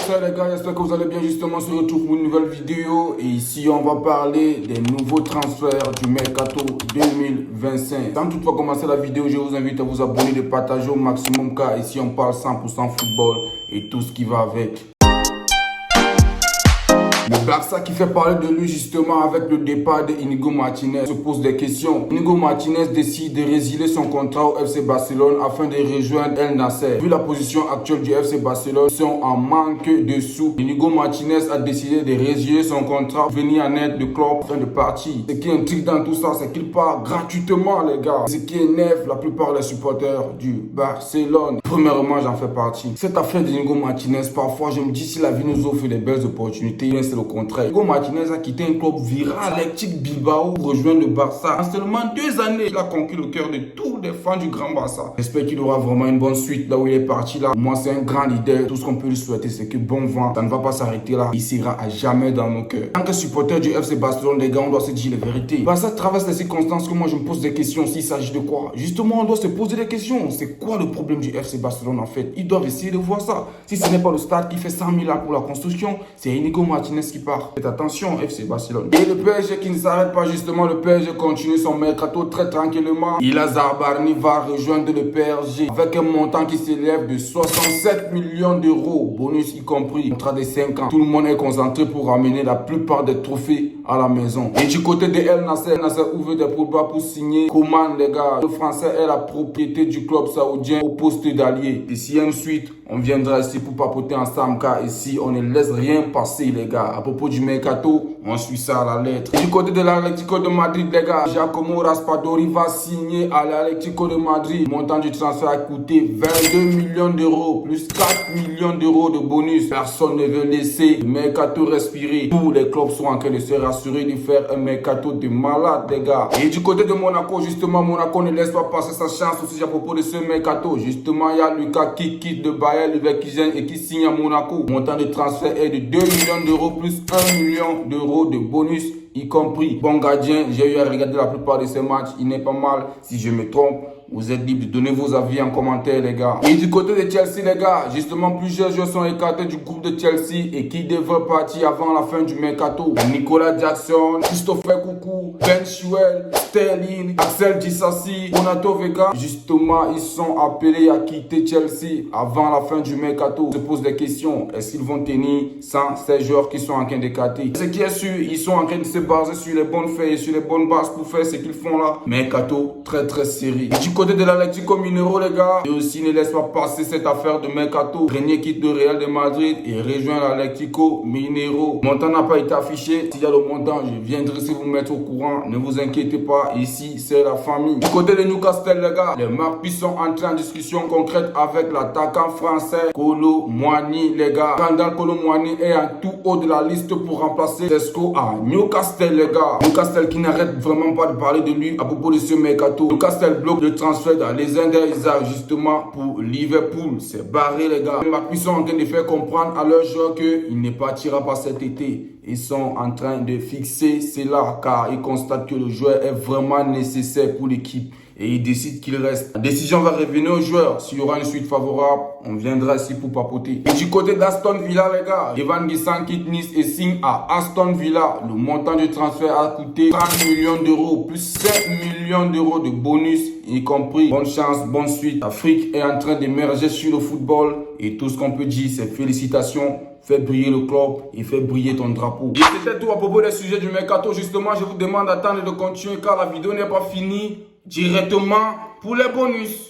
Salut les gars, j'espère que vous allez bien. Justement, on se retrouve pour une nouvelle vidéo. Et ici, on va parler des nouveaux transferts du Mercato 2025. Sans toutefois commencer la vidéo, je vous invite à vous abonner, de partager au maximum, car ici, on parle 100% football et tout ce qui va avec. Le Barça qui fait parler de lui justement avec le départ de Inigo Martinez se pose des questions. Inigo Martinez décide de résilier son contrat au FC Barcelone afin de rejoindre El Nasser. Vu la position actuelle du FC Barcelone, ils sont en manque de sous. Inigo Martinez a décidé de résilier son contrat, venir en aide de club afin de partir. Ce qui intrigue dans tout ça, c'est qu'il part gratuitement, les gars. Ce qui énerve la plupart des supporters du Barcelone. Premièrement, j'en fais partie. Cette affaire d'Inigo Martinez, parfois je me dis si la vie nous offre des belles opportunités, c'est le contraire. Inigo Martinez a quitté un club viral, Athletic Bilbao, pour rejoindre le Barça. En seulement 2 années, il a conquis le cœur de tous les fans du Grand Barça. J'espère qu'il aura vraiment une bonne suite là où il est parti là. Moi, c'est un grand leader. Tout ce qu'on peut lui souhaiter, c'est que bon vent. Ça ne va pas s'arrêter là. Il sera à jamais dans nos cœurs. En tant que supporter du FC Barcelone, les gars, on doit se dire la vérité. Barça traverse les circonstances que moi je me pose des questions. S'il s'agit de quoi? Justement, on doit se poser des questions. C'est quoi le problème du FC Barcelone en fait? Ils doivent essayer de voir ça. Si ce n'est pas le stade qui fait 100 000 € pour la construction, c'est Inigo Martinez qui part. Faites attention, FC Barcelone. Et le PSG qui ne s'arrête pas, justement, le PSG continue son mercato très tranquillement. Ilazar Barni va rejoindre le PSG avec un montant qui s'élève de 67 millions d'euros, bonus y compris, contrat de 5 ans. Tout le monde est concentré pour ramener la plupart des trophées à la maison. Et du côté de El Nasser, ouvre des pourboires pour signer Coman, les gars. Le français est la propriété du club saoudien au poste d'allié. Et s'il y a une suite, on viendra ici pour papoter ensemble, car ici, on ne laisse rien passer, les gars. À propos du mercato, on suit ça à la lettre. Et du côté de l'Atlético de Madrid, les gars, Giacomo Raspadori va signer à l'Atlético de Madrid. Le montant du transfert a coûté 22 millions d'euros, plus 4 millions d'euros de bonus. Personne ne veut laisser le mercato respirer. Tous les clubs sont en train de se rassurer de faire un mercato de malade, les gars. Et du côté de Monaco, justement, Monaco ne laisse pas passer sa chance aussi à propos de ce mercato. Justement, il y a Lucas qui quitte de Bayer Leverkusen et qui signe à Monaco. Le montant de transfert est de 2 millions d'euros plus 1 million d'euros de bonus y compris. Bon gardien, j'ai eu à regarder la plupart de ces matchs, il n'est pas mal. Si je me trompe, vous êtes libre de donner vos avis en commentaire, les gars. Et du côté de Chelsea, les gars, justement, plusieurs joueurs sont écartés du groupe de Chelsea et qui devraient partir avant la fin du mercato. Nicolas Jackson, Christopher Coucou, Ben Chilwell, Sterling, Axel Disasi, Renato Vega. Justement, ils sont appelés à quitter Chelsea avant la fin du mercato. On se pose des questions. Est-ce qu'ils vont tenir sans ces joueurs qui sont en train d'écarter? Ce qui est sûr, ils sont en train de se baser sur les bonnes faits et sur les bonnes bases pour faire ce qu'ils font là. Mercato très serré. Et du côté de l'Atlético Mineiro, les gars, et aussi ne laisse pas passer cette affaire de mercato. Renier quitte le Real de Madrid et rejoint l'Atlético Mineiro. Le montant n'a pas été affiché. S'il y a le montant, je viendrai si vous mettre au courant. Ne vous inquiétez pas, ici c'est la famille. Du côté de Newcastle, les gars, les Marquis sont entrés en discussion concrète avec l'attaquant français Kolo Muani, les gars. Randal Kolo Muani est en tout haut de la liste pour remplacer Tesco à Newcastle, les gars. Newcastle qui n'arrête vraiment pas de parler de lui à propos de ce mercato. Newcastle bloque le transfert d'Alexander Isak justement pour Liverpool. C'est barré, les gars. Les Marquis sont en train de faire comprendre à leurs joueurs qu'il ne partira pas cet été. Ils sont en train de fixer cela car ils constatent que le joueur est vraiment nécessaire pour l'équipe. Et ils décident qu'il reste. La décision va revenir aux joueurs. S'il y aura une suite favorable, on viendra ici pour papoter. Et du côté d'Aston Villa, les gars, Evan Guissan quitte Nice et signe à Aston Villa. Le montant du transfert a coûté 30 millions d'euros, plus 7 millions d'euros de bonus, y compris. Bonne chance, bonne suite. L'Afrique est en train d'émerger sur le football. Et tout ce qu'on peut dire, c'est félicitations. Fais briller le club et fais briller ton drapeau. Et c'était tout à propos des sujets du mercato. Justement, je vous demande d'attendre de continuer car la vidéo n'est pas finie. Directement pour les bonus.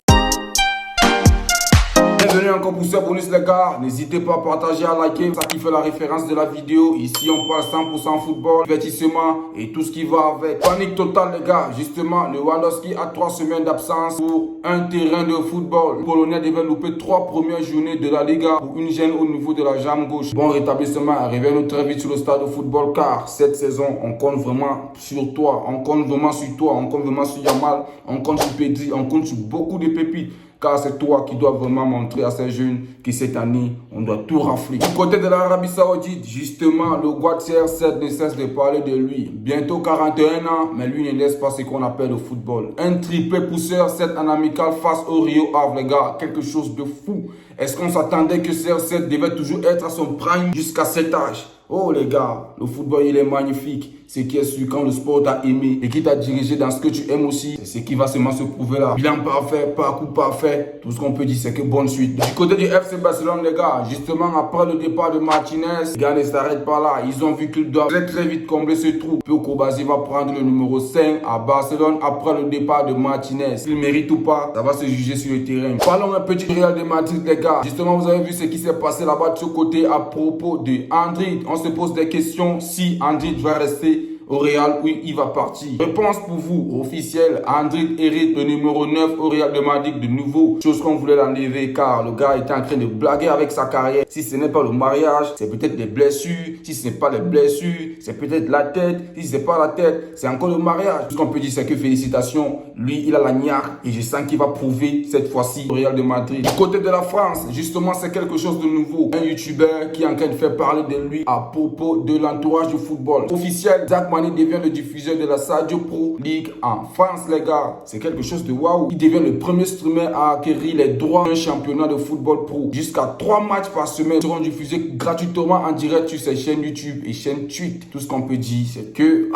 Bienvenue encore pour ce bonus, les gars. N'hésitez pas à partager, à liker. Ça qui fait la référence de la vidéo. Ici on parle 100% football, divertissement et tout ce qui va avec. Panique totale, les gars. Justement, Lewandowski a 3 semaines d'absence pour un terrain de football. Le Polonais devait louper 3 premières journées de la Liga pour une gêne au niveau de la jambe gauche. Bon rétablissement. Revenez-nous très vite sur le stade de football car cette saison on compte vraiment sur toi. On compte vraiment sur toi. On compte vraiment sur Yamal. On compte sur Pedri. On compte sur beaucoup de pépites. car c'est toi qui dois vraiment montrer à ces jeunes que cette année, on doit tout rafler. Du côté de l'Arabie Saoudite, justement, le Guard CR7 ne cesse de parler de lui. Bientôt 41 ans, mais lui ne laisse pas ce qu'on appelle le football. Un triplé pousseur, 7 en amical face au Rio Ave, les gars. Quelque chose de fou. Est-ce qu'on s'attendait que CR7 devait toujours être à son prime jusqu'à cet âge? Oh les gars, le football il est magnifique. Ce qui est sûr, quand le sport t'a aimé et qui t'a dirigé dans ce que tu aimes aussi, c'est ce qui va seulement se prouver là. Bilan parfait, parcours parfait, tout ce qu'on peut dire c'est que bonne suite. Du côté du FC Barcelone les gars, justement après le départ de Martinez, les gars ne s'arrêtent pas là. Ils ont vu qu'ils doivent très vite combler ce trou. Puis Kobazi va prendre le numéro 5 à Barcelone après le départ de Martinez. S'il mérite ou pas, ça va se juger sur le terrain. Parlons un petit Real de Madrid les gars. Justement vous avez vu ce qui s'est passé là-bas de ce côté à propos de Andrid. On se pose des questions si Andrid va rester au Real, oui, il va partir. Réponse pour vous, officielle, Andrid hérite le numéro 9 au Real de Madrid de nouveau. Chose qu'on voulait l'enlever car le gars était en train de blaguer avec sa carrière. Si ce n'est pas le mariage, c'est peut-être les blessures. Si ce n'est pas les blessures, c'est peut-être la tête. Si ce n'est pas la tête, c'est encore le mariage. Ce qu'on peut dire, c'est que félicitations, lui, il a la niaque et je sens qu'il va prouver cette fois-ci au Real de Madrid. Du côté de la France, justement, c'est quelque chose de nouveau. Un youtubeur qui est en train de faire parler de lui à propos de l'entourage du football. Officiel, Zach devient le diffuseur de la Sadio Pro League en France, les gars. C'est quelque chose de waouh. Il devient le premier streamer à acquérir les droits d'un championnat de football pro. Jusqu'à 3 matchs par semaine seront diffusés gratuitement en direct sur ses chaînes YouTube et chaînes Twitch. Tout ce qu'on peut dire, c'est que,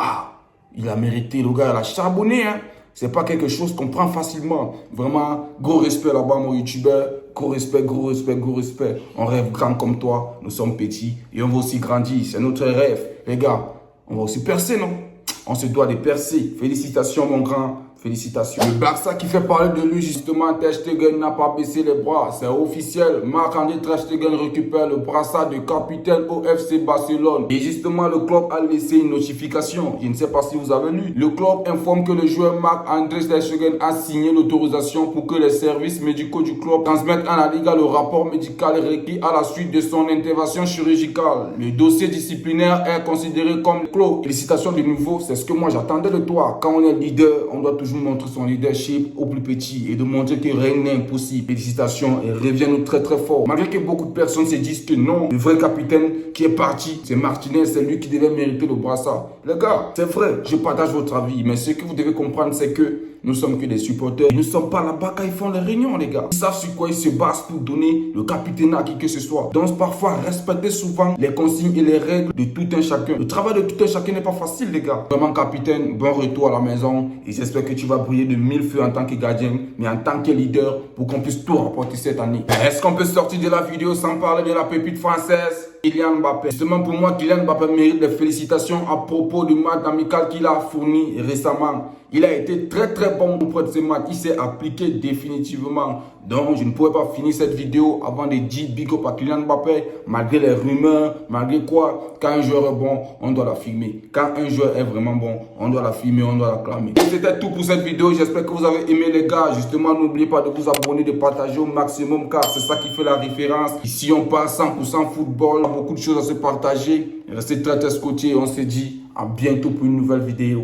il a mérité, le gars, il a charbonné, hein. C'est pas quelque chose qu'on prend facilement. Vraiment, gros respect là-bas, mon youtubeur. Gros respect, gros respect, gros respect. On rêve grand comme toi. Nous sommes petits et on va aussi grandir. C'est notre rêve. Les gars, on va aussi percer, non? On se doit de percer. Félicitations, mon grand. Félicitations. Le Barça qui fait parler de lui, justement, Ter Stegen n'a pas baissé les bras. C'est officiel. Marc-André Ter Stegen récupère le brassard de capitaine au FC Barcelone. Et justement, le club a laissé une notification. Je ne sais pas si vous avez lu. Le club informe que le joueur Marc-André Ter Stegen a signé l'autorisation pour que les services médicaux du club transmettent à la Liga le rapport médical requis à la suite de son intervention chirurgicale. Le dossier disciplinaire est considéré comme clos. Félicitations de nouveau. C'est ce que moi j'attendais de toi. Quand on est leader, on doit toujours montrer son leadership au plus petit et de montrer que rien n'est impossible. Félicitations et reviens-nous très très fort. Malgré que beaucoup de personnes se disent que non, le vrai capitaine qui est parti, c'est Martinez, c'est lui qui devait mériter le brassard. Les gars, c'est vrai, je partage votre avis, mais ce que vous devez comprendre, c'est que nous sommes que des supporters. Ils ne sont pas là-bas quand ils font les réunions, les gars. Ils savent sur quoi ils se basent pour donner le capitaine à qui que ce soit. Donc, parfois, respectez souvent les consignes et les règles de tout un chacun. Le travail de tout un chacun n'est pas facile, les gars. Vraiment, capitaine, bon retour à la maison. Et j'espère que tu vas briller de 1000 feux en tant que gardien, mais en tant que leader, pour qu'on puisse tout remporter cette année. Est-ce qu'on peut sortir de la vidéo sans parler de la pépite française? Kylian Mbappé. Justement, pour moi, Kylian Mbappé mérite des félicitations à propos du match amical qu'il a fourni récemment. Il a été très très bon auprès de ce match. Il s'est appliqué définitivement. Donc, je ne pourrais pas finir cette vidéo avant de dire big up à Kylian Mbappé. Malgré les rumeurs, malgré quoi, quand un joueur est bon, on doit l'affirmer. Quand un joueur est vraiment bon, on doit l'affirmer, on doit l'acclamer. Et c'était tout pour cette vidéo. J'espère que vous avez aimé, les gars. Justement, n'oubliez pas de vous abonner, de partager au maximum, car c'est ça qui fait la différence. Ici, on parle 100% football. Beaucoup de choses à se partager. Restez très très scotchés. On se dit à bientôt pour une nouvelle vidéo.